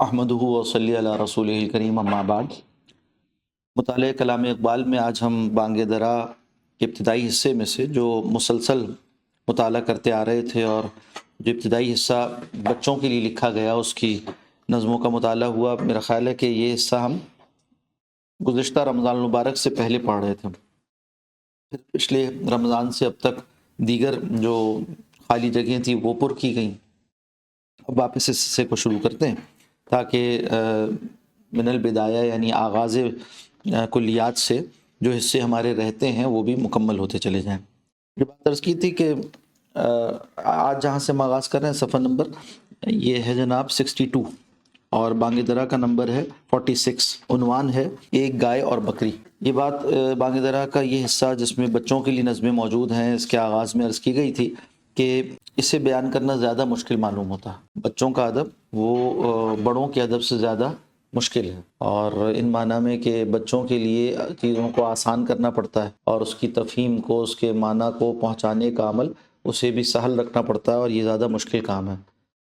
احمدہ و صلی علی رسول الکریم اما بعد۔ مطالعہ کلام اقبال میں آج ہم بانگ درا کے ابتدائی حصے میں سے جو مسلسل مطالعہ کرتے آ رہے تھے اور جو ابتدائی حصہ بچوں کے لیے لکھا گیا اس کی نظموں کا مطالعہ ہوا۔ میرا خیال ہے کہ یہ حصہ ہم گزشتہ رمضان المبارک سے پہلے پڑھ رہے تھے، پھر پچھلے رمضان سے اب تک دیگر جو خالی جگہیں تھیں وہ پر کی گئیں۔ اب واپس اس حصے کو شروع کرتے ہیں تاکہ من البدایہ یعنی آغاز کلیات سے جو حصے ہمارے رہتے ہیں وہ بھی مکمل ہوتے چلے جائیں۔ جو بات عرض کی تھی کہ آج جہاں سے ہم آغاز کر رہے ہیں صفحہ نمبر یہ ہے جناب 62 اور بانگ درا کا نمبر ہے 46۔ عنوان ہے ایک گائے اور بکری۔ یہ بات بانگ درا کا یہ حصہ جس میں بچوں کے لیے نظمیں موجود ہیں اس کے آغاز میں عرض کی گئی تھی کہ اسے بیان کرنا زیادہ مشکل معلوم ہوتا ہے۔ بچوں کا ادب وہ بڑوں کے ادب سے زیادہ مشکل ہے، اور ان معنی میں کہ بچوں کے لیے چیزوں کو آسان کرنا پڑتا ہے اور اس کی تفہیم کو، اس کے معنی کو پہنچانے کا عمل اسے بھی سہل رکھنا پڑتا ہے، اور یہ زیادہ مشکل کام ہے۔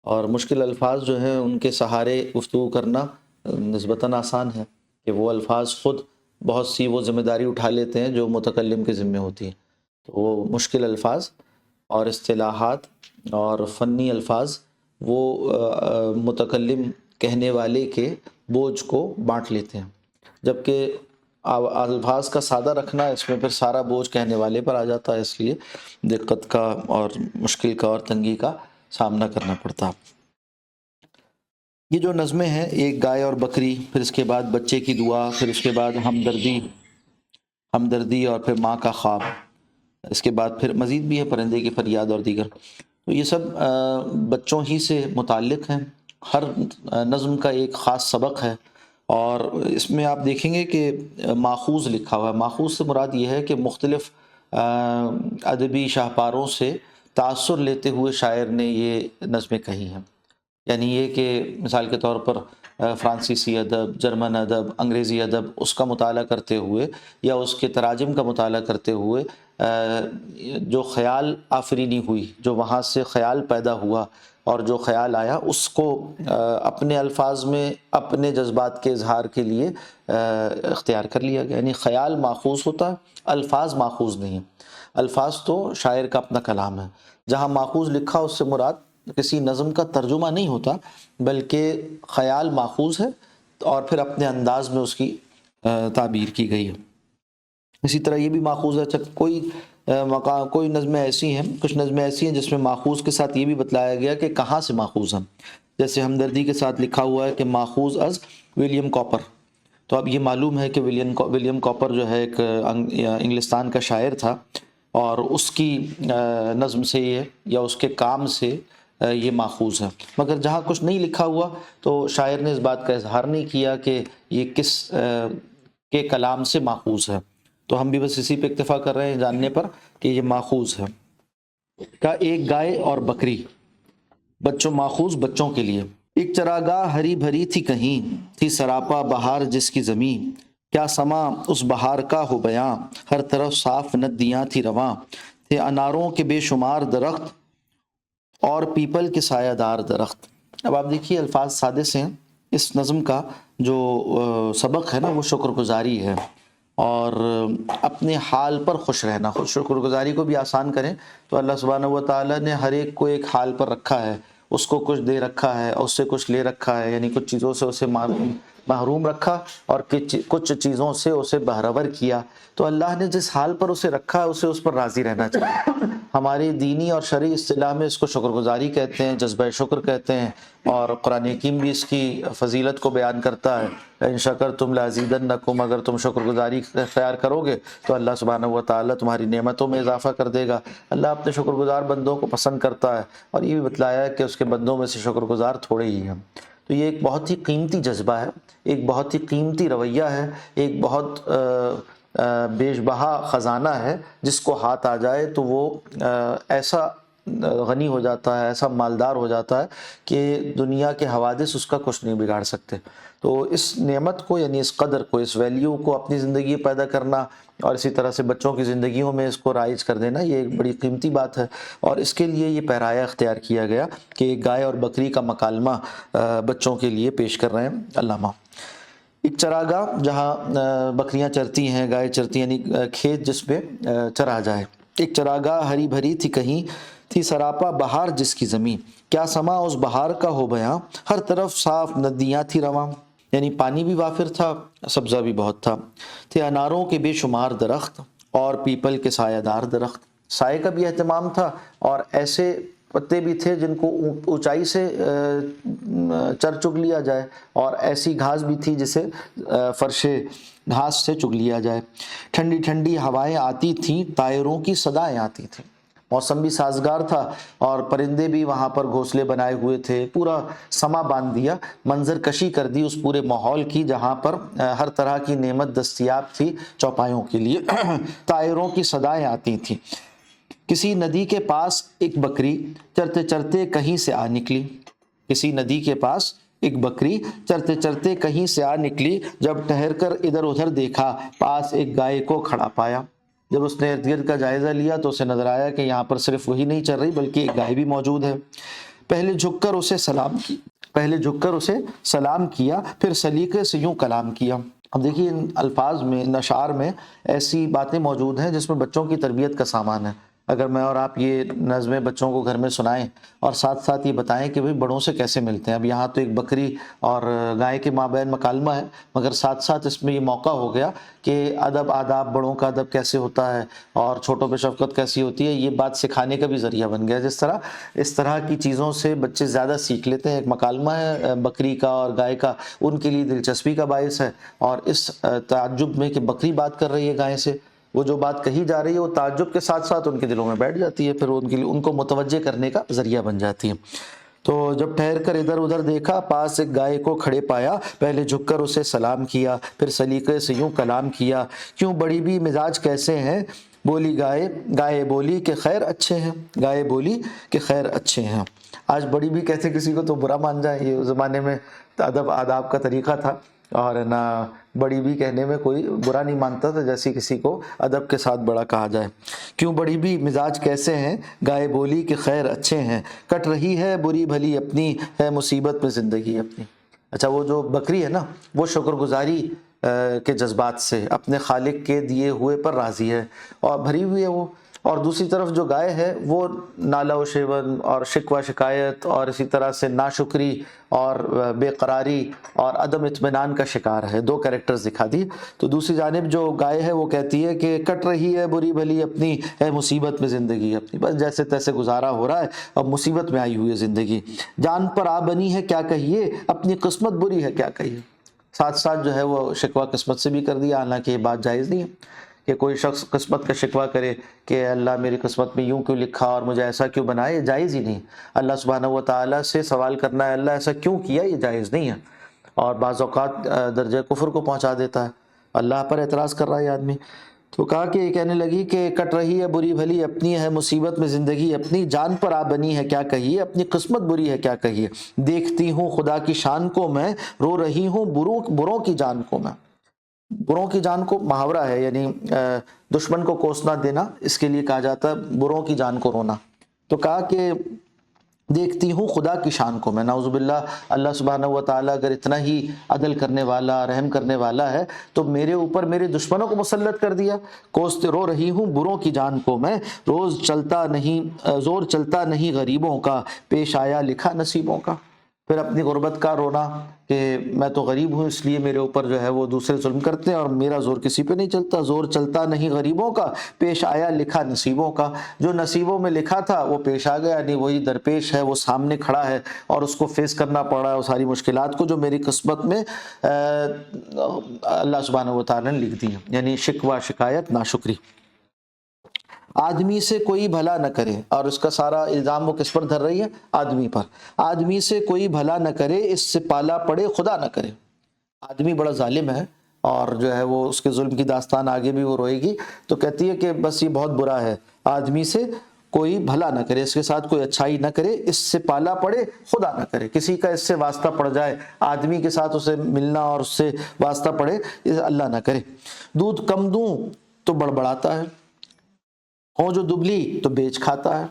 اور مشکل الفاظ جو ہیں ان کے سہارے گفتگو کرنا نسبتاً آسان ہے کہ وہ الفاظ خود بہت سی وہ ذمہ داری اٹھا لیتے ہیں جو متکلم کے ذمہ ہوتی ہے۔ تو وہ مشکل الفاظ اور اصطلاحات اور فنی الفاظ وہ متکلم کہنے والے کے بوجھ کو بانٹ لیتے ہیں، جبکہ الفاظ کا سادہ رکھنا اس میں پھر سارا بوجھ کہنے والے پر آ جاتا ہے، اس لیے دقت کا اور مشکل کا اور تنگی کا سامنا کرنا پڑتا۔ یہ جو نظمیں ہیں ایک گائے اور بکری، پھر اس کے بعد بچے کی دعا، پھر اس کے بعد ہمدردی اور پھر ماں کا خواب، اس کے بعد پھر مزید بھی ہے پرندے کی فریاد اور دیگر۔ تو یہ سب بچوں ہی سے متعلق ہیں۔ ہر نظم کا ایک خاص سبق ہے، اور اس میں آپ دیکھیں گے کہ ماخوذ لکھا ہوا ہے۔ ماخوذ سے مراد یہ ہے کہ مختلف ادبی شاہکاروں سے تاثر لیتے ہوئے شاعر نے یہ نظمیں کہی ہیں۔ یعنی یہ کہ مثال کے طور پر فرانسیسی ادب، جرمن ادب، انگریزی ادب اس کا مطالعہ کرتے ہوئے یا اس کے تراجم کا مطالعہ کرتے ہوئے جو خیال آفرینی ہوئی، جو وہاں سے خیال پیدا ہوا اور جو خیال آیا اس کو اپنے الفاظ میں اپنے جذبات کے اظہار کے لیے اختیار کر لیا گیا۔ یعنی خیال ماخوذ ہوتا ہے، الفاظ ماخوذ نہیں ہیں۔ الفاظ تو شاعر کا اپنا کلام ہے۔ جہاں ماخوذ لکھا اس سے مراد کسی نظم کا ترجمہ نہیں ہوتا، بلکہ خیال ماخوذ ہے اور پھر اپنے انداز میں اس کی تعبیر کی گئی ہے۔ اسی طرح یہ بھی ماخوذ ہے۔ کوئی نظمیں ایسی ہیں، کچھ نظمیں ایسی ہیں جس میں ماخوذ کے ساتھ یہ بھی بتلایا گیا کہ کہاں سے ماخوذ ہیں، جیسے ہمدردی کے ساتھ لکھا ہوا ہے کہ ماخوذ از ولیم کوپر۔ تو اب یہ معلوم ہے کہ ولیم کوپر جو ہے ایک انگلستان کا شاعر تھا، اور اس کی نظم سے یہ یا اس کے کام سے یہ ماخوذ ہے۔ مگر جہاں کچھ نہیں لکھا ہوا تو شاعر نے اس بات کا اظہار نہیں کیا کہ یہ کس کے کلام سے ماخوذ ہے۔ تو ہم بھی بس اسی پہ اکتفا کر رہے ہیں جاننے پر کہ یہ ماخوذ ہے۔ کا ایک گائے اور بکری، ماخوذ بچوں کے لیے۔ ایک چراگاہ ہری بھری تھی، کہیں تھی سراپا بہار جس کی زمین، کیا سما اس بہار کا ہو بیاں، ہر طرف صاف ندیاں تھی رواں، تھے اناروں کے بے شمار درخت اور پیپل کے سایہ دار درخت۔ اب آپ دیکھیے الفاظ سادے سے ہیں۔ اس نظم کا جو سبق ہے نا وہ شکر گزاری ہے، اور اپنے حال پر خوش رہنا۔ شکر گزاری کو بھی آسان کریں تو اللہ سبحانہ و تعالیٰ نے ہر ایک کو ایک حال پر رکھا ہے، اس کو کچھ دے رکھا ہے، اس سے کچھ لے رکھا ہے، یعنی کچھ چیزوں سے اسے محروم رکھا اور کچھ چیزوں سے اسے بہرور کیا۔ تو اللہ نے جس حال پر اسے رکھا ہے اسے اس پر راضی رہنا چاہیے۔ ہماری دینی اور شرعی اصطلاح میں اس کو شکر گزاری کہتے ہیں، جذبہ شکر کہتے ہیں، اور قرآن حکیم بھی اس کی فضیلت کو بیان کرتا ہے۔ ان شکرتم لازیدنکم، اگر تم شکر گزاری اختیار کرو گے تو اللہ سبحانہ و تعالیٰ تمہاری نعمتوں میں اضافہ کر دے گا۔ اللہ اپنے شکر گزار بندوں کو پسند کرتا ہے، اور یہ بھی بتلایا ہے کہ اس کے بندوں میں سے شکر گزار تھوڑے ہی ہیں۔ تو یہ ایک بہت ہی قیمتی جذبہ ہے، ایک بہت ہی قیمتی رویہ ہے، ایک بہت بیش بہا خزانہ ہے، جس کو ہاتھ آ جائے تو وہ ایسا غنی ہو جاتا ہے، ایسا مالدار ہو جاتا ہے کہ دنیا کے حوادث اس کا کچھ نہیں بگاڑ سکتے۔ تو اس نعمت کو، یعنی اس قدر کو، اس ویلیو کو اپنی زندگی میں پیدا کرنا اور اسی طرح سے بچوں کی زندگیوں میں اس کو رائج کر دینا، یہ ایک بڑی قیمتی بات ہے۔ اور اس کے لیے یہ پیرایا اختیار کیا گیا کہ ایک گائے اور بکری کا مکالمہ بچوں کے لیے پیش کر رہے ہیں علامہ۔ ایک چراگاہ جہاں بکریاں چرتی ہیں، گائے چرتی ہیں، یعنی کھیت جس پہ چرا جائے۔ ایک چراگاہ ہری بھری تھی کہیں، تھی سراپا بہار جس کی زمین، کیا سما اس بہار کا ہو بیاں، ہر طرف صاف ندیاں تھی رواں۔ یعنی پانی بھی وافر تھا، سبزہ بھی بہت تھا، تھے اناروں کے بے شمار درخت اور پیپل کے سایہ دار درخت، سائے کا بھی اہتمام تھا، اور ایسے پتے بھی تھے جن کو اونچائی سے چر چگ لیا جائے، اور ایسی گھاس بھی تھی جسے فرش گھاس سے چگ لیا جائے۔ ٹھنڈی ٹھنڈی ہوائیں آتی تھیں، طائروں کی صدائیں آتی تھیں، موسم بھی سازگار تھا اور پرندے بھی وہاں پر گھونسلے بنائے ہوئے تھے۔ پورا سما باندھ دیا، منظر کشی کر دی اس پورے ماحول کی جہاں پر ہر طرح کی نعمت دستیاب تھی چوپایوں کے لیے۔ طائروں کی صدائیں آتی تھیں۔ کسی ندی کے پاس ایک بکری چرتے چرتے کہیں سے آ نکلی، کسی ندی کے پاس ایک بکری چرتے چرتے کہیں سے آ نکلی، جب ٹہر کر ادھر ادھر دیکھا، پاس ایک گائے کو کھڑا پایا۔ جب اس نے ارد گرد کا جائزہ لیا تو اسے نظر آیا کہ یہاں پر صرف وہی نہیں چل رہی بلکہ ایک گائے بھی موجود ہے۔ پہلے جھک کر اسے سلام کیا، پھر سلیقے سے یوں کلام کیا۔ اب دیکھیے ان الفاظ میں، ان اشعار میں ایسی باتیں موجود ہیں جس میں بچوں کی تربیت کا سامان ہے۔ اگر میں اور آپ یہ نظمیں بچوں کو گھر میں سنائیں اور ساتھ ساتھ یہ بتائیں کہ بھئی بڑوں سے کیسے ملتے ہیں، اب یہاں تو ایک بکری اور گائے کے مابین مکالمہ ہے، مگر ساتھ ساتھ اس میں یہ موقع ہو گیا کہ ادب، آداب، بڑوں کا ادب کیسے ہوتا ہے اور چھوٹوں پہ شفقت کیسی ہوتی ہے، یہ بات سکھانے کا بھی ذریعہ بن گیا۔ اس طرح کی چیزوں سے بچے زیادہ سیکھ لیتے ہیں۔ ایک مکالمہ ہے بکری کا اور گائے کا، ان کے لیے دلچسپی کا باعث ہے، اور اس تعجب میں کہ بکری بات کر رہی ہے گائے سے، وہ جو بات کہی جا رہی ہے وہ تعجب کے ساتھ ساتھ ان کے دلوں میں بیٹھ جاتی ہے، پھر ان کو متوجہ کرنے کا ذریعہ بن جاتی ہے۔ تو جب ٹھہر کر ادھر ادھر دیکھا، پاس ایک گائے کو کھڑے پایا، پہلے جھک کر اسے سلام کیا، پھر سلیقے سے یوں کلام کیا، کیوں بڑی بھی مزاج کیسے ہیں، بولی گائے، گائے بولی کہ خیر اچھے ہیں، گائے بولی کہ خیر اچھے ہیں۔ آج بڑی بھی کہتے کسی کو تو برا مان جائیں، یہ اس زمانے میں ادب آداب کا طریقہ تھا، اور نہ بڑی بھی کہنے میں کوئی برا نہیں مانتا تھا، جیسے کسی کو ادب کے ساتھ بڑا کہا جائے۔ کیوں بڑی بھی مزاج کیسے ہیں، گائے بولی کہ خیر اچھے ہیں، کٹ رہی ہے بری بھلی اپنی، ہے مصیبت میں زندگی اپنی۔ اچھا، وہ جو بکری ہے نا، وہ شکر گزاری کے جذبات سے اپنے خالق کے دیے ہوئے پر راضی ہے اور بھری ہوئی ہے وہ، اور دوسری طرف جو گائے ہے وہ نالہ و شیون اور شکوہ شکایت اور اسی طرح سے ناشکری اور بے قراری اور عدم اطمینان کا شکار ہے۔ دو کریکٹرز دکھا دی۔ تو دوسری جانب جو گائے ہے وہ کہتی ہے کہ کٹ رہی ہے بری بھلی اپنی، ہے مصیبت میں زندگی اپنی، بس جیسے تیسے گزارا ہو رہا ہے، اب مصیبت میں آئی ہوئی ہے زندگی، جان پر آ بنی ہے کیا کہیے، اپنی قسمت بری ہے کیا کہیے۔ ساتھ ساتھ جو ہے وہ شکوہ قسمت سے بھی کر دیا، حالانکہ یہ بات جائز نہیں ہے کہ کوئی شخص قسمت کا شکوہ کرے کہ اللہ میری قسمت میں یوں کیوں لکھا اور مجھے ایسا کیوں بنایا، یہ جائز ہی نہیں۔ اللہ سبحانہ و تعالیٰ سے سوال کرنا ہے اللہ ایسا کیوں کیا، یہ جائز نہیں ہے، اور بعض اوقات درجہ کفر کو پہنچا دیتا ہے۔ اللہ پر اعتراض کر رہا ہے آدمی، تو کہا کہ یہ کہنے لگی کہ کٹ رہی ہے بری بھلی اپنی، ہے مصیبت میں زندگی اپنی، جان پر آ بنی ہے کیا کہیے، اپنی قسمت بری ہے کیا کہیے، دیکھتی ہوں خدا کی شان کو میں، رو رہی ہوں بروں کی جان کو میں۔ بروں کی جان کو محاورہ ہے، یعنی دشمن کو کوسنا دینا، اس کے لیے کہا جاتا ہے بروں کی جان کو رونا۔ تو کہا کہ دیکھتی ہوں خدا کی شان کو میں، نعوذ باللہ، اللہ سبحانہ و تعالیٰ اگر اتنا ہی عدل کرنے والا، رحم کرنے والا ہے تو میرے اوپر میرے دشمنوں کو مسلط کر دیا۔ کوستے رو رہی ہوں بروں کی جان کو میں، زور چلتا نہیں غریبوں کا، پیش آیا لکھا نصیبوں کا۔ پھر اپنی غربت کا رونا کہ میں تو غریب ہوں، اس لیے میرے اوپر جو ہے وہ دوسرے ظلم کرتے ہیں اور میرا زور کسی پہ نہیں چلتا، زور چلتا نہیں غریبوں کا، پیش آیا لکھا نصیبوں کا۔ جو نصیبوں میں لکھا تھا وہ پیش آ گیا، یعنی وہی درپیش ہے، وہ سامنے کھڑا ہے اور اس کو فیس کرنا پڑ رہا ہے، وہ ساری مشکلات کو جو میری قسمت میں اللہ سبحانہ و تعالیٰ نے لکھ دی ہے، یعنی شکوہ شکایت ناشکری۔ آدمی سے کوئی بھلا نہ کرے، اور اس کا سارا الزام وہ کس پر دھر رہی ہے، آدمی پر۔ آدمی سے کوئی بھلا نہ کرے، اس سے پالا پڑے خدا نہ کرے۔ آدمی بڑا ظالم ہے، اور جو ہے وہ اس کے ظلم کی داستان آگے بھی وہ روئے گی، تو کہتی ہے کہ بس یہ بہت برا ہے، آدمی سے کوئی بھلا نہ کرے، اس کے ساتھ کوئی اچھائی نہ کرے، اس سے پالا پڑے خدا نہ کرے، کسی کا اس سے واسطہ پڑ جائے، آدمی کے ساتھ اسے ملنا اور اس سے واسطہ پڑے، اللہ نہ کرے۔ دودھ کم دوں تو بڑبڑاتا ہے، ہو جو دبلی تو بیچ کھاتا ہے۔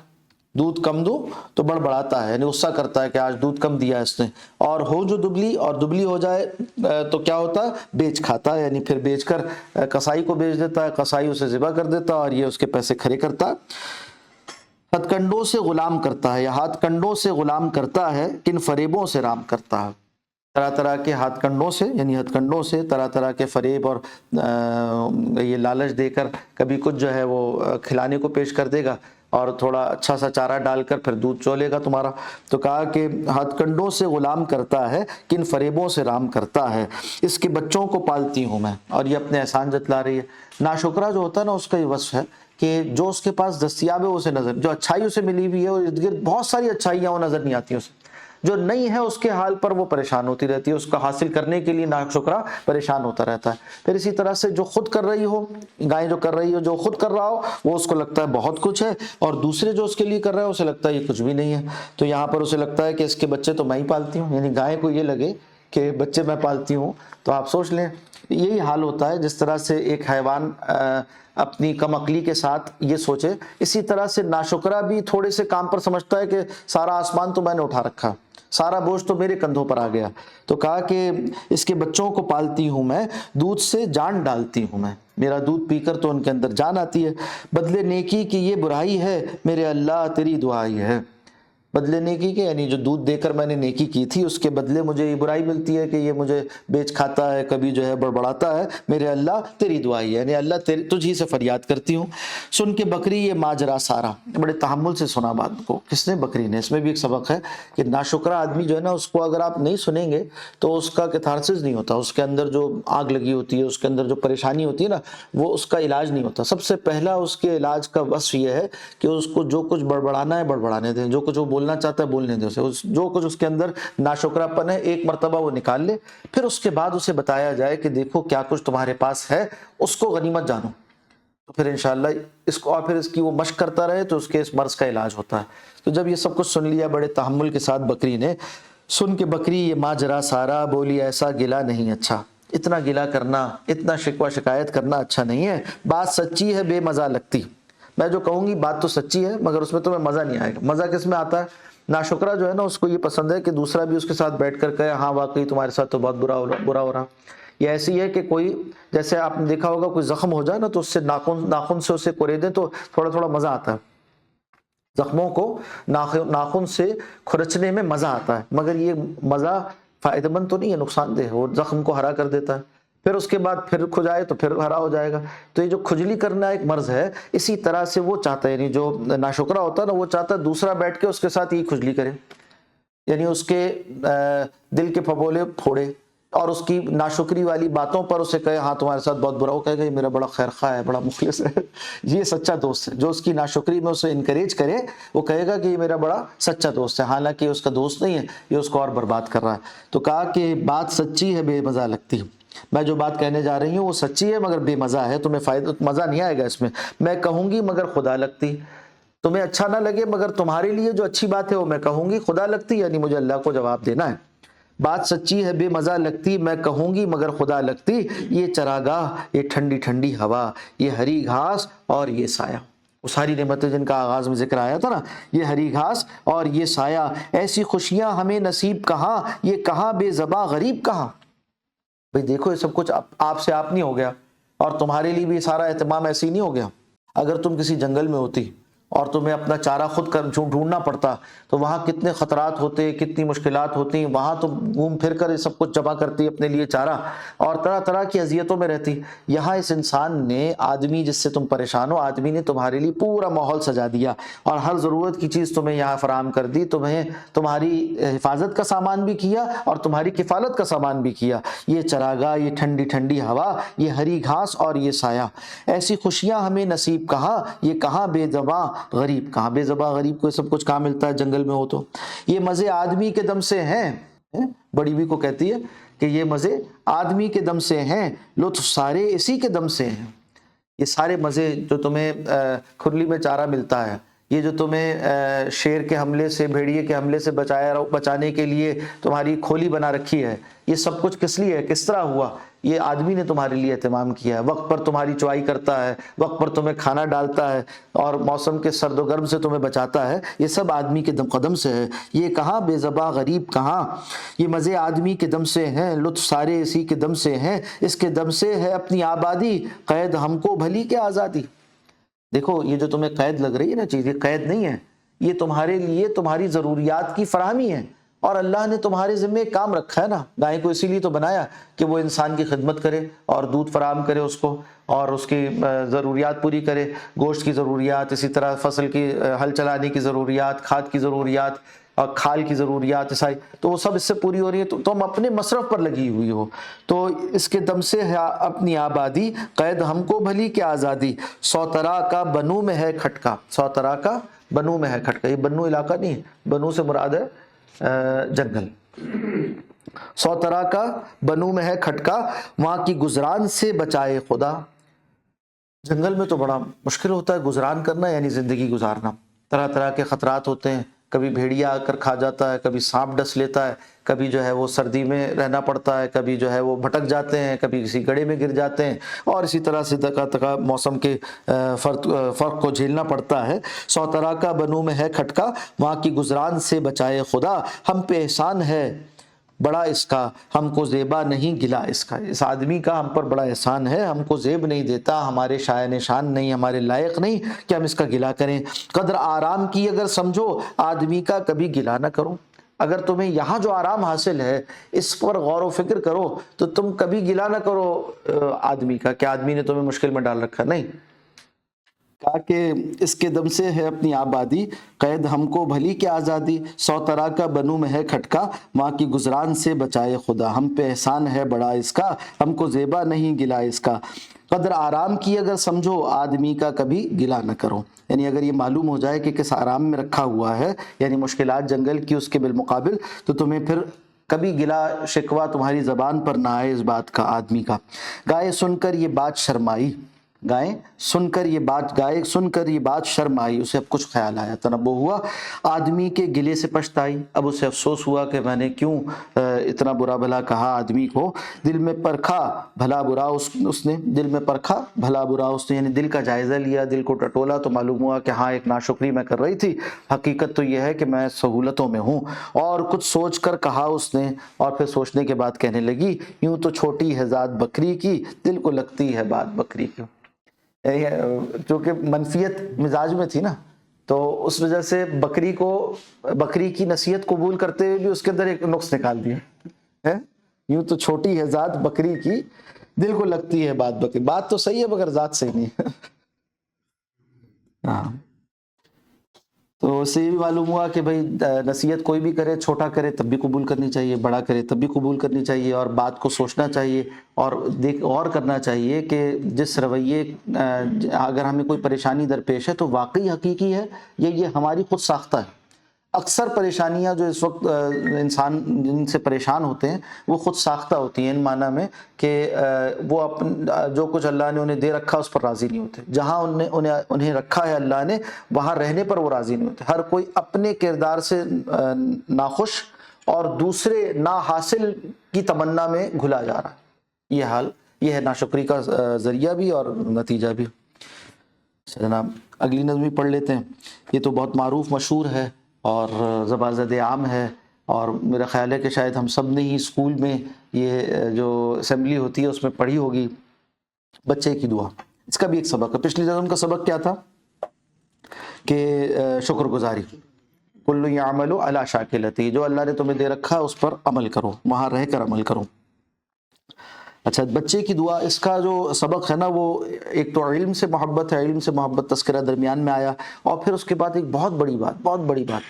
دودھ کم دوں تو بڑبڑاتا ہے، یعنی غصہ کرتا ہے کہ آج دودھ کم دیا اس نے، اور ہو جو دبلی، اور دبلی ہو جائے تو کیا ہوتا ہے، بیچ کھاتا ہے، یعنی پھر بیچ کر قصائی کو بیچ دیتا ہے، قصائی اسے ذبح کر دیتا ہے اور یہ اس کے پیسے کھڑے کرتا ہے۔ ہتھ کنڈوں سے غلام کرتا ہے، یا ہاتھ کنڈوں سے غلام کرتا ہے، کن فریبوں سے رام کرتا ہے۔ طرح طرح کے ہاتھ کنڈوں سے، یعنی ہتھ کنڈوں سے طرح طرح کے فریب اور یہ لالچ دے کر کبھی کچھ جو ہے وہ کھلانے کو پیش کر دے گا، اور تھوڑا اچھا سا چارہ ڈال کر پھر دودھ چولے گا تمہارا۔ تو کہا کہ ہاتھ کنڈوں سے غلام کرتا ہے، کن فریبوں سے رام کرتا ہے، اس کے بچوں کو پالتی ہوں میں، اور یہ اپنے احسان جتلا رہی ہے۔ ناشکرہ جو ہوتا ہے نا، اس کا یہ وصف ہے کہ جو اس کے پاس دستیاب ہے اسے نظر، جو اچھائی اسے ملی ہوئی ہے اور ارد گرد بہت ساری اچھائیاں وہ نظر نہیں آتی اسے، جو نہیں ہے اس کے حال پر وہ پریشان ہوتی رہتی ہے، اس کا حاصل کرنے کے لیے ناشکرہ پریشان ہوتا رہتا ہے۔ پھر اسی طرح سے جو خود کر رہی ہو، گائے جو کر رہی ہو، جو خود کر رہا ہو وہ اس کو لگتا ہے بہت کچھ ہے، اور دوسرے جو اس کے لیے کر رہا ہے اسے لگتا ہے یہ کچھ بھی نہیں ہے۔ تو یہاں پر اسے لگتا ہے کہ اس کے بچے تو میں ہی پالتی ہوں، یعنی گائے کو یہ لگے کہ بچے میں پالتی ہوں۔ تو آپ سوچ لیں یہی حال ہوتا ہے، جس طرح سے ایک حیوان اپنی کم عقلی کے ساتھ یہ سوچے، اسی طرح سے ناشکرہ بھی تھوڑے سے کام پر سمجھتا ہے کہ سارا آسمان تو میں نے اٹھا رکھا، سارا بوجھ تو میرے کندھوں پر آ گیا۔ تو کہا کہ اس کے بچوں کو پالتی ہوں میں، دودھ سے جان ڈالتی ہوں میں، میرا دودھ پی کر تو ان کے اندر جان آتی ہے۔ بدلے نیکی کی یہ برائی ہے، میرے اللہ تیری دعائی ہے۔ بدلے نیکی کے یعنی جو دودھ دے کر میں نے نیکی کی تھی، اس کے بدلے مجھے یہ برائی ملتی ہے کہ یہ مجھے بیچ کھاتا ہے، کبھی جو ہے بڑبڑاتا ہے، میرے اللہ تیری دعائی ہے، یعنی اللہ تجھی سے فریاد کرتی ہوں۔ سن کے بکری یہ ماجرا سارا، بڑے تحمل سے سنا بات کو، کس نے؟ بکری نے۔ اس میں بھی ایک سبق ہے کہ ناشکرہ آدمی جو ہے نا، اس کو اگر آپ نہیں سنیں گے تو اس کا کیتھارسس نہیں ہوتا، اس کے اندر جو آگ لگی ہوتی ہے، اس کے اندر جو پریشانی ہوتی ہے نا، وہ اس کا علاج نہیں ہوتا۔ سب سے پہلا اس کے علاج کا وصف یہ ہے کہ اس کو جو کچھ بڑبڑانا ہے بڑبڑانے دیں، جو کچھ وہ بولنا چاہتا ہے بولنے دیں اسے، جو کچھ اس کے اندر ناشکرہ پن ہے ایک مرتبہ وہ نکال لے، پھر اس کے بعد اسے بتایا جائے کہ دیکھو کیا کچھ تمہارے پاس ہے، اس کو غنیمت جانو، تو پھر انشاءاللہ اس کو، اور پھر اس کی وہ مشق کرتا رہے تو اس کے اس مرض کا علاج ہوتا ہے۔ تو جب یہ سب کچھ سن لیا بڑے تحمل کے ساتھ بکری نے، سن کے بکری یہ ماجرا سارا، بولی ایسا گلا نہیں اچھا، اتنا گلا کرنا، اتنا شکوہ شکایت کرنا اچھا نہیں ہے، بات سچی ہے بے مزہ لگتی، میں جو کہوں گی بات تو سچی ہے مگر اس میں تمہیں مزہ نہیں آئے گا۔ مزہ کس میں آتا ہے؟ ناشکرہ جو ہے نا، اس کو یہ پسند ہے کہ دوسرا بھی اس کے ساتھ بیٹھ کر کہے ہاں واقعی تمہارے ساتھ تو بہت برا ہو رہا۔ یہ ایسی ہے کہ کوئی، جیسے آپ نے دیکھا ہوگا کوئی زخم ہو جائے نا تو اس سے ناخن سے اسے کوریدیں تو تھوڑا تھوڑا مزہ آتا ہے، زخموں کو ناخن سے کھرچنے میں مزہ آتا ہے، مگر یہ مزہ فائدہ مند تو نہیں ہے، نقصان دہ، وہ زخم کو ہرا کر دیتا ہے، پھر اس کے بعد پھر کھجائے تو پھر ہرا ہو جائے گا۔ تو یہ جو کھجلی کرنا ایک مرض ہے، اسی طرح سے وہ چاہتا ہے، یعنی جو ناشکرہ ہوتا ہے نا، وہ چاہتا ہے دوسرا بیٹھ کے اس کے ساتھ یہ کھجلی کرے، یعنی اس کے دل کے پھپولے پھوڑے اور اس کی ناشکری والی باتوں پر اسے کہے ہاں تمہارے ساتھ بہت برا، وہ کہے گا یہ میرا بڑا خیر خواہ ہے، بڑا مخلص ہے، یہ سچا دوست ہے۔ جو اس کی ناشکری میں اسے انکریج کرے وہ کہے گا کہ یہ میرا بڑا سچا دوست ہے، حالانکہ یہ اس کا دوست نہیں ہے، یہ اس کو اور برباد کر رہا ہے۔ تو کہا کہ بات سچی ہے بے مزہ لگتی، میں جو بات کہنے جا رہی ہوں وہ سچی ہے مگر بے مزہ ہے، تمہیں فائدہ مزہ نہیں آئے گا اس میں کہوں گی مگر خدا لگتی، تمہیں اچھا نہ لگے مگر تمہارے لیے جو اچھی بات ہے وہ میں کہوں گی، خدا لگتی یعنی مجھے اللہ کو جواب دینا ہے۔ بات سچی ہے بے مزہ لگتی، میں کہوں گی مگر خدا لگتی، یہ چراگاہ، یہ ٹھنڈی ٹھنڈی ہوا، یہ ہری گھاس اور یہ سایہ، وہ ساری نعمتیں جن کا آغاز میں ذکر آیا تھا نا، یہ ہری گھاس اور یہ سایہ، ایسی خوشیاں ہمیں نصیب کہاں، یہ کہاں بے زباں غریب کہاں۔ بھئی دیکھو یہ سب کچھ آپ سے آپ نہیں ہو گیا، اور تمہارے لیے بھی سارا اہتمام ایسے ہی نہیں ہو گیا۔ اگر تم کسی جنگل میں ہوتی اور تمہیں اپنا چارہ خود ڈھونڈنا پڑتا تو وہاں کتنے خطرات ہوتے، کتنی مشکلات ہوتی، وہاں تو گھوم پھر کر یہ سب کچھ جمع کرتی اپنے لیے چارہ، اور طرح طرح کی اذیتوں میں رہتی۔ یہاں اس انسان نے، آدمی جس سے تم پریشان ہو، آدمی نے تمہارے لیے پورا ماحول سجا دیا اور ہر ضرورت کی چیز تمہیں یہاں فراہم کر دی، تمہیں تمہاری حفاظت کا سامان بھی کیا اور تمہاری کفالت کا سامان بھی کیا۔ یہ چراگاہ، یہ ٹھنڈی ٹھنڈی ہوا، یہ ہری گھاس اور یہ سایہ، ایسی خوشیاں ہمیں نصیب کہاں، یہ کہاں بے زباں غریب کہاں۔ بے زباں غریب کو سب کچھ کہاں ملتا ہے جنگل میں ہو تو۔ یہ مزے آدمی کے دم سے ہیں، بڑی بھی کو کہتی ہے کہ یہ مزے آدمی کے دم سے ہیں، لطف سارے اسی کے دم سے ہیں۔ یہ سارے مزے جو تمہیں کھرلی میں چارہ ملتا ہے، یہ جو تمہیں شیر کے حملے سے، بھیڑیے کے حملے سے بچانے کے لیے تمہاری کھولی بنا رکھی ہے، یہ سب کچھ کس لیے ہے، کس طرح ہوا؟ یہ آدمی نے تمہارے لیے اہتمام کیا ہے، وقت پر تمہاری چوائی کرتا ہے، وقت پر تمہیں کھانا ڈالتا ہے، اور موسم کے سرد و گرم سے تمہیں بچاتا ہے، یہ سب آدمی کے قدم سے ہے۔ یہ کہاں بے زباں غریب کہاں، یہ مزے آدمی کے دم سے ہیں، لطف سارے اسی کے دم سے ہیں، اس کے دم سے ہے اپنی آبادی، قید ہم کو بھلی کے آزادی۔ دیکھو یہ جو تمہیں قید لگ رہی ہے نا چیز، یہ قید نہیں ہے، یہ تمہارے لیے تمہاری ضروریات کی فراہمی ہے، اور اللہ نے تمہارے ذمہ ایک کام رکھا ہے نا۔ گائے کو اسی لیے تو بنایا کہ وہ انسان کی خدمت کرے اور دودھ فراہم کرے اس کو، اور اس کی ضروریات پوری کرے، گوشت کی ضروریات، اسی طرح فصل کی ہل چلانے کی ضروریات، کھاد کی ضروریات اور کھال کی ضروریات، عیسائی تو وہ سب اس سے پوری ہو رہی ہے، تو تم اپنے مصرف پر لگی ہوئی ہو، تو اس کے دم سے ہے اپنی آبادی، قید ہم کو بھلی کی آزادی، سو طرح کا بنو میں ہے کھٹکا، سو طرح کا بنو میں ہے کھٹکا، یہ بنو علاقہ نہیں ہے، بنو سے مراد ہے جنگل، سو طرح کا بنو میں ہے کھٹکا، وہاں کی گزران سے بچائے خدا۔ جنگل میں تو بڑا مشکل ہوتا ہے گزران کرنا، یعنی زندگی گزارنا، طرح طرح کے خطرات ہوتے ہیں، کبھی بھیڑیا آ کر کھا جاتا ہے، کبھی سانپ ڈس لیتا ہے، کبھی جو ہے وہ سردی میں رہنا پڑتا ہے، کبھی جو ہے وہ بھٹک جاتے ہیں، کبھی کسی گڑھے میں گر جاتے ہیں، اور اسی طرح سے تکا موسم کے فرق کو جھیلنا پڑتا ہے۔ سو طرح کا بنو میں ہے کھٹکا، وہاں کی گزران سے بچائے خدا، ہم پہ احسان ہے بڑا اس کا، ہم کو زیبا نہیں گلا اس کا۔ اس آدمی کا ہم پر بڑا احسان ہے، ہم کو زیب نہیں دیتا، ہمارے شایان شان نہیں، ہمارے لائق نہیں کہ ہم اس کا گلا کریں۔ قدر آرام کی اگر سمجھو آدمی کا کبھی گلا نہ کرو، اگر تمہیں یہاں جو آرام حاصل ہے اس پر غور و فکر کرو تو تم کبھی گلا نہ کرو آدمی کا کہ آدمی نے تمہیں مشکل میں ڈال رکھا، نہیں، کہا کہ اس کے دم سے ہے اپنی آبادی، قید ہم کو بھلی کی آزادی، سو طرح کا بنو میں ہے کھٹکا، وہاں کی گزران سے بچائے خدا، ہم پہ احسان ہے بڑا اس کا، ہم کو زیبا نہیں گلا اس کا۔ قدر آرام کی اگر سمجھو آدمی کا کبھی گلا نہ کرو، یعنی اگر یہ معلوم ہو جائے کہ کس آرام میں رکھا ہوا ہے، یعنی مشکلات جنگل کی اس کے بالمقابل، تو تمہیں پھر کبھی گلا شکوہ تمہاری زبان پر نہ آئے اس بات کا آدمی کا۔ گائے سن کر یہ بات شرمائی، گائے سن کر یہ بات شرم آئی، اسے اب کچھ خیال آیا، تنبہ ہوا، آدمی کے گلے سے پچھتائی، اب اسے افسوس ہوا کہ میں نے کیوں اتنا برا بھلا کہا آدمی کو۔ دل میں پرکھا بھلا برا اس نے، دل میں پرکھا بھلا برا اس نے، یعنی دل کا جائزہ لیا، دل کو ٹٹولا تو معلوم ہوا کہ ہاں ایک ناشکری میں کر رہی تھی، حقیقت تو یہ ہے کہ میں سہولتوں میں ہوں، اور کچھ سوچ کر کہا اس نے، اور پھر سوچنے کے بعد کہنے لگی، یوں تو چھوٹی ہے ذات بکری کی، دل کو لگتی ہے بات بکری کی۔ چونکہ منفیت مزاج میں تھی نا، تو اس وجہ سے بکری کی نصیحت قبول کرتے ہوئے بھی اس کے اندر ایک نقص نکال دیا ہے، یوں تو چھوٹی ہے ذات بکری کی، دل کو لگتی ہے بات بکری، بات تو صحیح ہے مگر ذات صحیح نہیں ہے۔ ہاں، تو اس سے یہ بھی معلوم ہوا کہ بھائی نصیحت کوئی بھی کرے، چھوٹا کرے تب بھی قبول کرنی چاہیے، بڑا کرے تب بھی قبول کرنی چاہیے، اور بات کو سوچنا چاہیے اور غور کرنا چاہیے کہ جس رویے اگر ہمیں کوئی پریشانی درپیش ہے تو واقعی حقیقی ہے یہ ہماری خود ساختہ ہے۔ اکثر پریشانیاں جو اس وقت انسان جن سے پریشان ہوتے ہیں وہ خود ساختہ ہوتی ہیں، ان معنی میں کہ وہ جو کچھ اللہ نے انہیں دے رکھا اس پر راضی نہیں ہوتے، جہاں انہیں رکھا ہے اللہ نے وہاں رہنے پر وہ راضی نہیں ہوتے، ہر کوئی اپنے کردار سے ناخوش اور دوسرے نا حاصل کی تمنا میں گھلا جا رہا ہے۔ یہ حال یہ ہے ناشکری کا ذریعہ بھی اور نتیجہ بھی۔ جناب اگلی نظم بھی پڑھ لیتے ہیں، یہ تو بہت معروف مشہور ہے اور زبان زد عام ہے، اور میرا خیال ہے کہ شاید ہم سب نے ہی اسکول میں یہ جو اسمبلی ہوتی ہے اس میں پڑھی ہوگی، بچے کی دعا۔ اس کا بھی ایک سبق ہے، پچھلی نظم کا سبق کیا تھا کہ شکر گزاری، کل یعمل علی شاکلتی، جو اللہ نے تمہیں دے رکھا اس پر عمل کرو، وہاں رہ کر عمل کرو۔ اچھا، بچے کی دعا، اس کا جو سبق ہے نا وہ ایک تو علم سے محبت ہے، علم سے محبت تذکرہ درمیان میں آیا، اور پھر اس کے بعد ایک بہت بڑی بات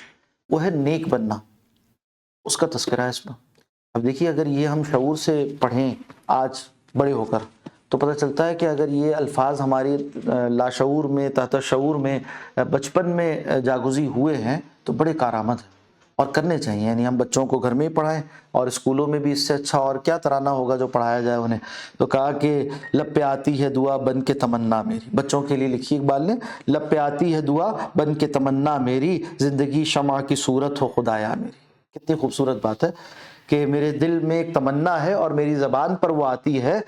وہ ہے نیک بننا، اس کا تذکرہ ہے اس میں۔ اب دیکھیے اگر یہ ہم شعور سے پڑھیں آج بڑے ہو کر تو پتہ چلتا ہے کہ اگر یہ الفاظ ہماری لاشعور میں تحت شعور میں بچپن میں جاگزی ہوئے ہیں تو بڑے کارآمد ہیں، اور کرنے چاہیے. یعنی ہم بچوں کو گھر میں ہی پڑھائیں اور اسکولوں میں بھی اس سے اچھا اور کیا ترانہ ہوگا جو پڑھایا جائے انہیں. تو کہا کہ لب پہ آتی ہے دعا بن کے تمنا میری. بچوں کے لیے لکھی اقبال نے, لب پہ آتی ہے دعا بن کے تمنا میری, زندگی شمع کی صورت ہو خدایا میری. کتنی خوبصورت بات ہے کہ میرے دل میں ایک تمنا ہے اور میری زبان پر وہ آتی ہے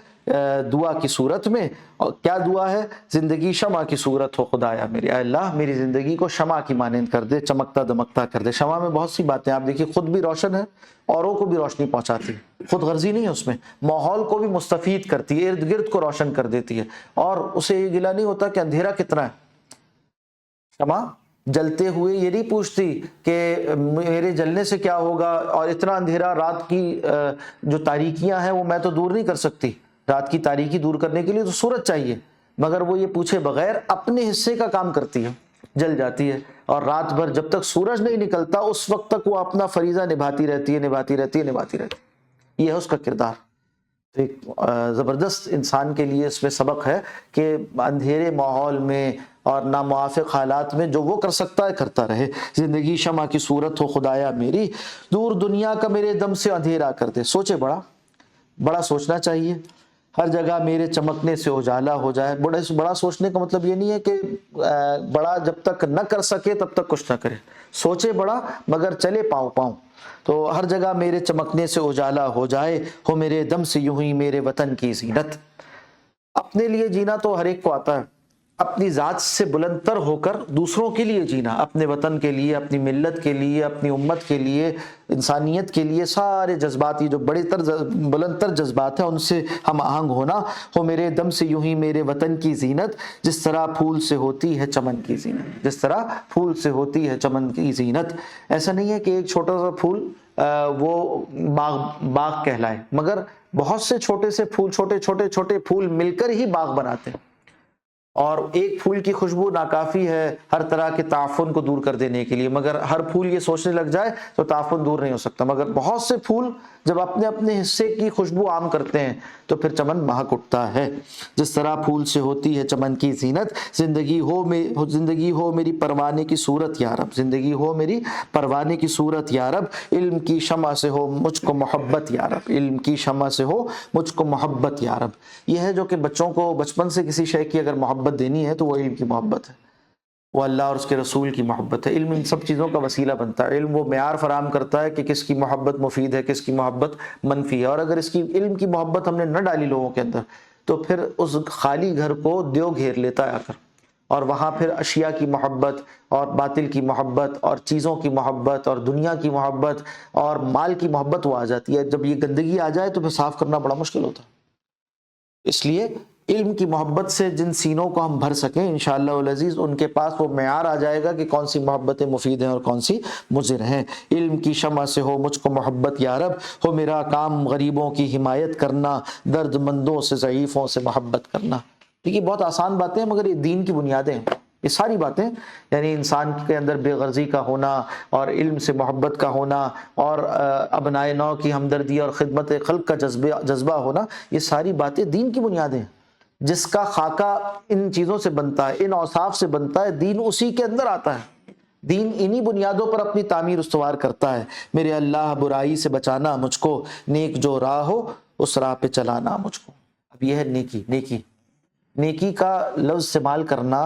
دعا کی صورت میں. اور کیا دعا ہے؟ زندگی شمع کی صورت ہو خدایا میری. اے اللہ میری زندگی کو شمع کی مانند کر دے, چمکتا دمکتا کر دے. شمع میں بہت سی باتیں آپ دیکھیے, خود بھی روشن ہے, اوروں کو بھی روشنی پہنچاتی ہے, خود غرضی نہیں ہے اس میں, ماحول کو بھی مستفید کرتی ہے, ارد گرد کو روشن کر دیتی ہے, اور اسے یہ گلا نہیں ہوتا کہ اندھیرا کتنا ہے. شمع جلتے ہوئے یہ نہیں پوچھتی کہ میرے جلنے سے کیا ہوگا, اور اتنا اندھیرا, رات کی جو تاریکیاں ہیں وہ میں تو دور نہیں کر سکتی. رات کی تاریکی دور کرنے کے لیے تو سورج چاہیے, مگر وہ یہ پوچھے بغیر اپنے حصے کا کام کرتی ہے, جل جاتی ہے, اور رات بھر جب تک سورج نہیں نکلتا اس وقت تک وہ اپنا فریضہ نبھاتی رہتی ہے, نبھاتی رہتی ہے, نبھاتی رہتی ہے. یہ ہے اس کا کردار. تو ایک زبردست انسان کے لیے اس میں سبق ہے کہ اندھیرے ماحول میں اور ناموافق حالات میں جو وہ کر سکتا ہے کرتا رہے. زندگی شمع کی صورت ہو خدایا میری, دور دنیا کا میرے دم سے اندھیرا کر دے. سوچے بڑا سوچنا چاہیے. ہر جگہ میرے چمکنے سے اجالا ہو جائے. بڑا سوچنے کا مطلب یہ نہیں ہے کہ بڑا جب تک نہ کر سکے تب تک کچھ نہ کرے. سوچے بڑا مگر چلے پاؤں. تو ہر جگہ میرے چمکنے سے اجالا ہو جائے, ہو میرے دم سے یوں ہی میرے وطن کی زینت. اپنے لیے جینا تو ہر ایک کو آتا ہے, اپنی ذات سے بلند تر ہو کر دوسروں کے لیے جینا, اپنے وطن کے لیے, اپنی ملت کے لیے, اپنی امت کے لیے, انسانیت کے لیے, سارے جذبات, یہ جو بڑے تر بلند تر جذبات ہیں ان سے ہم آہنگ ہونا. ہو میرے دم سے یوں ہی میرے وطن کی زینت, جس طرح پھول سے ہوتی ہے چمن کی زینت. جس طرح پھول سے ہوتی ہے چمن کی زینت. ایسا نہیں ہے کہ ایک چھوٹا سا پھول وہ باغ کہلائے, مگر بہت سے چھوٹے سے پھول, چھوٹے پھول مل کر ہی باغ بناتے ہیں. اور ایک پھول کی خوشبو ناکافی ہے ہر طرح کے تعفن کو دور کر دینے کے لیے, مگر ہر پھول یہ سوچنے لگ جائے تو تعفن دور نہیں ہو سکتا. مگر بہت سے پھول جب اپنے اپنے حصے کی خوشبو عام کرتے ہیں تو پھر چمن مہک اٹھتا ہے. جس طرح پھول سے ہوتی ہے چمن کی زینت, زندگی ہو میری پروانے کی صورت یا رب. زندگی ہو میری پروانے کی صورت یا رب, علم کی شمع سے ہو مجھ کو محبت یا رب. علم کی شمع سے ہو مجھ کو محبت یا رب. یہ ہے جو کہ بچوں کو بچپن سے کسی شے کی اگر محبت دینی ہے تو وہ علم کی محبت ہے, وہ اللہ اور اس کے رسول کی محبت ہے. علم ان سب چیزوں کا وسیلہ بنتا ہے. علم وہ معیار فراہم کرتا ہے کہ کس کی محبت مفید ہے, کس کی محبت منفی ہے. اور اگر اس کی علم کی محبت ہم نے نہ ڈالی لوگوں کے اندر تو پھر اس خالی گھر کو دیو گھیر لیتا ہے آ کر, اور وہاں پھر اشیاء کی محبت اور باطل کی محبت اور چیزوں کی محبت اور دنیا کی محبت اور مال کی محبت وہ آ جاتی ہے. جب یہ گندگی آ جائے تو پھر صاف کرنا بڑا مشکل ہوتا ہے. اس لیے علم کی محبت سے جن سینوں کو ہم بھر سکیں انشاءاللہ العزیز, ان کے پاس وہ معیار آ جائے گا کہ کون سی محبتیں مفید ہیں اور کون سی مضر ہیں. علم کی شمع سے ہو مجھ کو محبت یا رب, ہو میرا کام غریبوں کی حمایت کرنا, درد مندوں سے ضعیفوں سے محبت کرنا. دیکھیے بہت آسان باتیں ہیں مگر یہ دین کی بنیادیں ہیں. یہ ساری باتیں یعنی انسان کے اندر بے غرضی کا ہونا اور علم سے محبت کا ہونا اور ابنائے نو کی ہمدردی اور خدمت خلق کا جذبہ ہونا, یہ ساری باتیں دین کی بنیادیں ہیں. جس کا خاکہ ان چیزوں سے بنتا ہے, ان اوصاف سے بنتا ہے, دین اسی کے اندر آتا ہے. دین انہی بنیادوں پر اپنی تعمیر استوار کرتا ہے. میرے اللہ برائی سے بچانا مجھ کو, نیک جو راہ ہو اس راہ پہ چلانا مجھ کو. اب یہ ہے نیکی کا لفظ استعمال کرنا.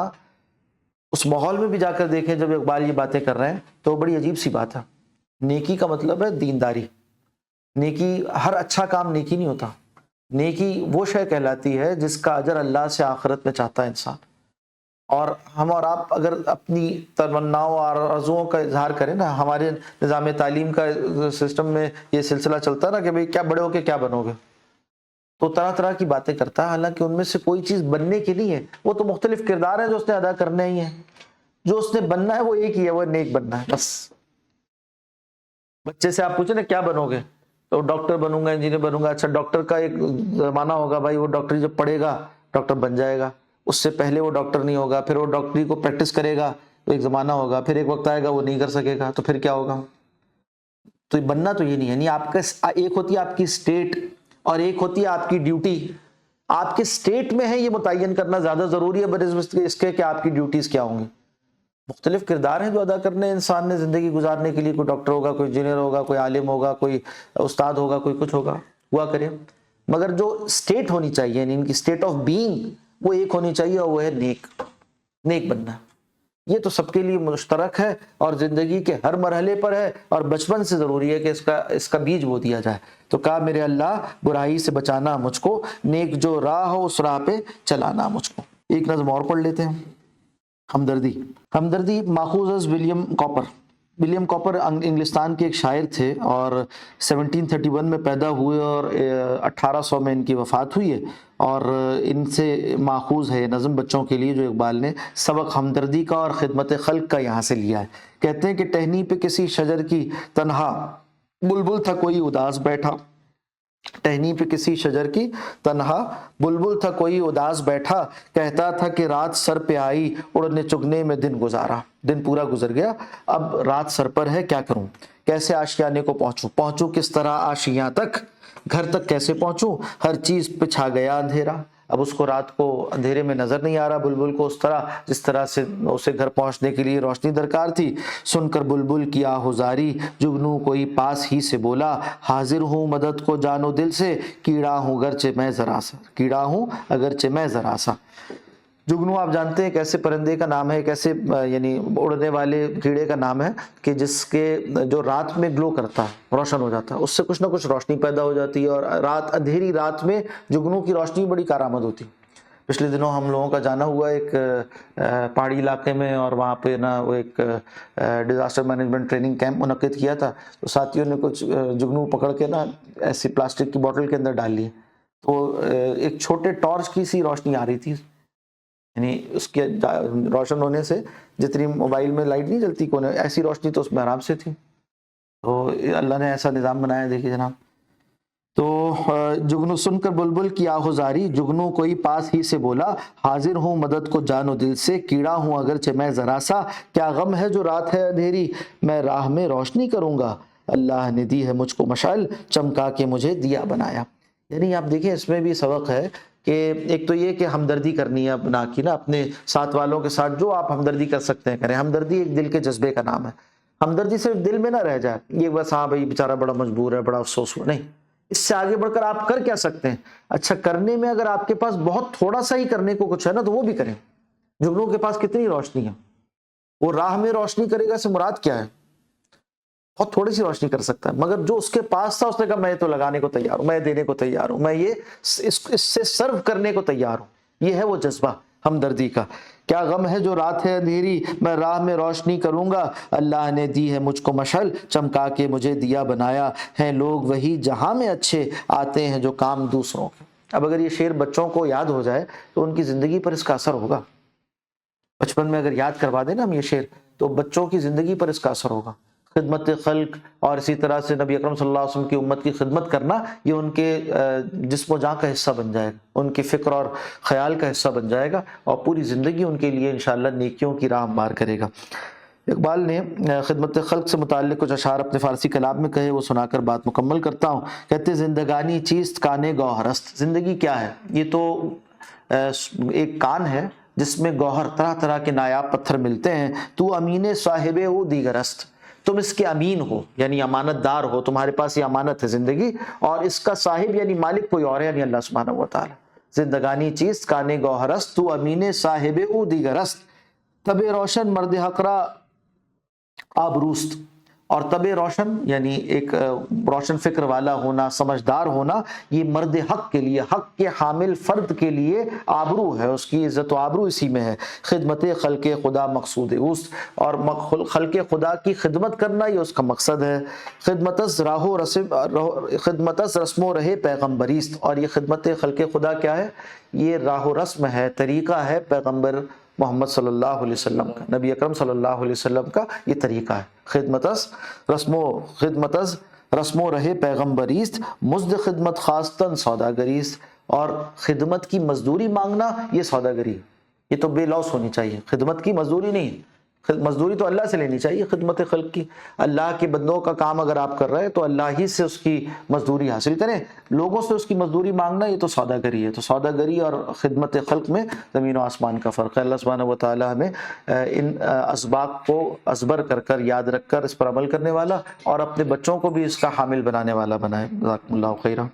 اس ماحول میں بھی جا کر دیکھیں جب اقبال یہ باتیں کر رہے ہیں تو بڑی عجیب سی بات ہے. نیکی کا مطلب ہے دینداری. نیکی, ہر اچھا کام نیکی نہیں ہوتا. نیکی وہ شے کہلاتی ہے جس کا اجر اللہ سے آخرت میں چاہتا ہے انسان. اور ہم اور آپ اگر اپنی تمناؤں اور آرزوؤں کا اظہار کریں نا, ہمارے نظام تعلیم کا سسٹم میں یہ سلسلہ چلتا ہے نا کہ بھئی کیا بڑے ہو کے کیا بنو گے, تو طرح طرح کی باتیں کرتا ہے. حالانکہ ان میں سے کوئی چیز بننے کی نہیں ہے, وہ تو مختلف کردار ہیں جو اس نے ادا کرنے ہی ہیں. جو اس نے بننا ہے وہ ایک ہی ہے, وہ نیک بننا ہے بس. بچے سے آپ پوچھیں نا کیا بنو گے, تو ڈاکٹر بنوں گا, انجینئر بنوں گا. اچھا ڈاکٹر کا ایک زمانہ ہوگا بھائی, وہ ڈاکٹری جب پڑھے گا ڈاکٹر بن جائے گا. اس سے پہلے وہ ڈاکٹر نہیں ہوگا, پھر وہ ڈاکٹری کو پریکٹس کرے گا تو ایک زمانہ ہوگا, پھر ایک وقت آئے گا وہ نہیں کر سکے گا, تو پھر کیا ہوگا. تو بننا تو یہ نہیں ہے. یعنی آپ کا ایک ہوتی ہے آپ کی اسٹیٹ اور ایک ہوتی ہے آپ کی ڈیوٹی. آپ کے اسٹیٹ میں ہے یہ متعین کرنا زیادہ ضروری ہے بنسبت اس کے کہ آپ کی ڈیوٹیز کیا ہوں گی. مختلف کردار ہیں جو ادا کرنے انسان نے زندگی گزارنے کے لیے. کوئی ڈاکٹر ہوگا, کوئی انجینئر ہوگا, کوئی عالم ہوگا, کوئی استاد ہوگا, کوئی کچھ ہوگا, ہوا کرے. مگر جو اسٹیٹ ہونی چاہیے, یعنی ان کی اسٹیٹ آف بینگ وہ ایک ہونی چاہیے, اور وہ ہے نیک بننا. یہ تو سب کے لیے مشترک ہے اور زندگی کے ہر مرحلے پر ہے, اور بچپن سے ضروری ہے کہ اس کا بیج بو دیا جائے. تو کہا میرے اللہ برائی سے بچانا مجھ کو, نیک جو راہ ہو اس راہ پہ چلانا مجھ کو. ایک نظم اور پڑھ لیتے ہیں. ہمدردی ماخوذ از ولیم کاپر انگلستان کے ایک شاعر تھے, اور 1731 میں پیدا ہوئے اور 1800 میں ان کی وفات ہوئی ہے. اور ان سے ماخوذ ہے نظم بچوں کے لیے جو اقبال نے سبق ہمدردی کا اور خدمت خلق کا یہاں سے لیا ہے. کہتے ہیں کہ ٹہنی پہ کسی شجر کی تنہا بلبل تھا کوئی اداس بیٹھا, ٹہنی پہ کسی شجر کی تنہا بلبل تھا کوئی اداس بیٹھا, کہتا تھا کہ رات سر پہ آئی اڑنے چگنے میں دن گزارا. دن پورا گزر گیا, اب رات سر پر ہے, کیا کروں, کیسے آشیانے کو پہنچوں کس طرح آشیاں تک, گھر تک کیسے پہنچوں, ہر چیز پہ چھا گیا اندھیرا. اب اس کو رات کو اندھیرے میں نظر نہیں آ رہا بلبل کو اس طرح جس طرح سے اسے گھر پہنچنے کے لیے روشنی درکار تھی. سن کر بلبل کی آہوزاری جگنو کوئی پاس ہی سے بولا, حاضر ہوں مدد کو جانو دل سے, کیڑا ہوں اگرچہ میں ذرا سا. جگنو آپ جانتے ہیں کیسے پرندے کا نام ہے, کیسے یعنی اڑنے والے کیڑے کا نام ہے کہ جس کے جو رات میں گلو کرتا ہے, روشن ہو جاتا ہے, اس سے کچھ نہ کچھ روشنی پیدا ہو جاتی ہے, اور اندھیری رات میں جگنو کی روشنی بڑی کارآمد ہوتی. پچھلے دنوں ہم لوگوں کا جانا ہوا ایک پہاڑی علاقے میں, اور وہاں پہ نا وہ ایک ڈیزاسٹر مینجمنٹ ٹریننگ کیمپ منعقد کیا تھا. تو ساتھیوں نے کچھ جگنو پکڑ کے نا ایسی پلاسٹک کی بوٹل کے اندر ڈال لیے, تو ایک چھوٹے ٹارچ کی سی روشنی آ رہی تھی, یعنی اس کے روشن ہونے سے جتنی موبائل میں لائٹ نہیں جلتی کونے, ایسی روشنی تو اس میں آرام سے تھی. تو اللہ نے ایسا نظام بنایا, دیکھیے جناب. تو جگنو سن کر بلبل کی آہوزاری جگنو کوئی پاس ہی سے بولا, حاضر ہوں مدد کو جانو دل سے, کیڑا ہوں اگرچہ میں ذرا سا, کیا غم ہے جو رات ہے اندھیری, میں راہ میں روشنی کروں گا, اللہ نے دی ہے مجھ کو مشعل, چمکا کے مجھے دیا بنایا. یعنی آپ دیکھیں اس میں بھی سبق ہے کہ ایک تو یہ کہ ہمدردی کرنی ہے اپنا کی نا اپنے ساتھ والوں کے ساتھ, جو آپ ہمدردی کر سکتے ہیں کریں. ہمدردی ایک دل کے جذبے کا نام ہے. ہمدردی صرف دل میں نہ رہ جائے یہ بس ہاں بھائی بیچارہ بڑا مجبور ہے, بڑا افسوس ہوا, نہیں. اس سے آگے بڑھ کر آپ کر کیا سکتے ہیں, اچھا کرنے میں اگر آپ کے پاس بہت تھوڑا سا ہی کرنے کو کچھ ہے نا تو وہ بھی کریں. جگنوں کے پاس کتنی روشنی ہے, وہ راہ میں روشنی کرے گا سے مراد کیا ہے, بہت تھوڑی سی روشنی کر سکتا ہے, مگر جو اس کے پاس تھا اس نے کہا میں تو لگانے کو تیار ہوں, میں دینے کو تیار ہوں, میں یہ اس سے سرو کرنے کو تیار ہوں. یہ ہے وہ جذبہ ہمدردی کا. کیا غم ہے جو رات ہے اندھیری, میں راہ میں روشنی کروں گا, اللہ نے دی ہے مجھ کو مشعل, چمکا کے مجھے دیا بنایا, ہیں لوگ وہی جہاں میں اچھے, آتے ہیں جو کام دوسروں کے. اب اگر یہ شعر بچوں کو یاد ہو جائے تو ان کی زندگی پر اس کا اثر ہوگا. بچپن میں اگر یاد کروا دیں نا ہم یہ شعر, تو بچوں کی زندگی پر اس کا اثر ہوگا. خدمت خلق اور اسی طرح سے نبی اکرم صلی اللہ علیہ وسلم کی امت کی خدمت کرنا, یہ ان کے جسم و جاں کا حصہ بن جائے گا, ان کی فکر اور خیال کا حصہ بن جائے گا, اور پوری زندگی ان کے لیے انشاءاللہ نیکیوں کی راہ ہموار کرے گا. اقبال نے خدمت خلق سے متعلق کچھ اشعار اپنے فارسی کلام میں کہے, وہ سنا کر بات مکمل کرتا ہوں. کہتے زندگانی چیست کانے گوہرست, زندگی کیا ہے, یہ تو ایک کان ہے جس میں گوہر طرح طرح کے نایاب پتھر ملتے ہیں. تو امین صاحب او دیگرست, تم اس کے امین ہو یعنی امانت دار ہو, تمہارے پاس یہ امانت ہے زندگی, اور اس کا صاحب یعنی مالک کوئی اور ہے, یعنی اللہ سبحانہ و تعالی. زندگانی چیز کانے گوہرست, تو امین صاحب او دیگرست, تب روشن مرد حق را آبروست. اور طب روشن یعنی ایک روشن فکر والا ہونا, سمجھدار ہونا, یہ مرد حق کے لیے, حق کے حامل فرد کے لیے آبرو ہے, اس کی عزت و آبرو اسی میں ہے. خدمت خلق خدا مقصود اوست, اور خلق خدا کی خدمت کرنا یہ اس کا مقصد ہے. خدمت رسم و رہے پیغمبریست, اور یہ خدمت خلق خدا کیا ہے, یہ راہ و رسم ہے, طریقہ ہے پیغمبر محمد صلی اللہ علیہ وسلم کا, نبی اکرم صلی اللہ علیہ وسلم کا یہ طریقہ ہے. خدمت رسم و رہے پیغمبریست, مزد خدمت خواستن سوداگریست, اور خدمت کی مزدوری مانگنا یہ سوداگری ہے, یہ تو بے لوث ہونی چاہیے. خدمت کی مزدوری نہیں, مزدوری تو اللہ سے لینی چاہیے خدمت خلق کی. اللہ کے بندوں کا کام اگر آپ کر رہے ہیں تو اللہ ہی سے اس کی مزدوری حاصل کریں. لوگوں سے اس کی مزدوری مانگنا یہ تو سودا گری ہے. تو سودا گری اور خدمت خلق میں زمین و آسمان کا فرق ہے. اللہ سبحانہ و تعالی ہمیں ان اسباق کو ازبر کر کر یاد رکھ کر اس پر عمل کرنے والا اور اپنے بچوں کو بھی اس کا حامل بنانے والا بنائے. جزاکم اللہ خیرا.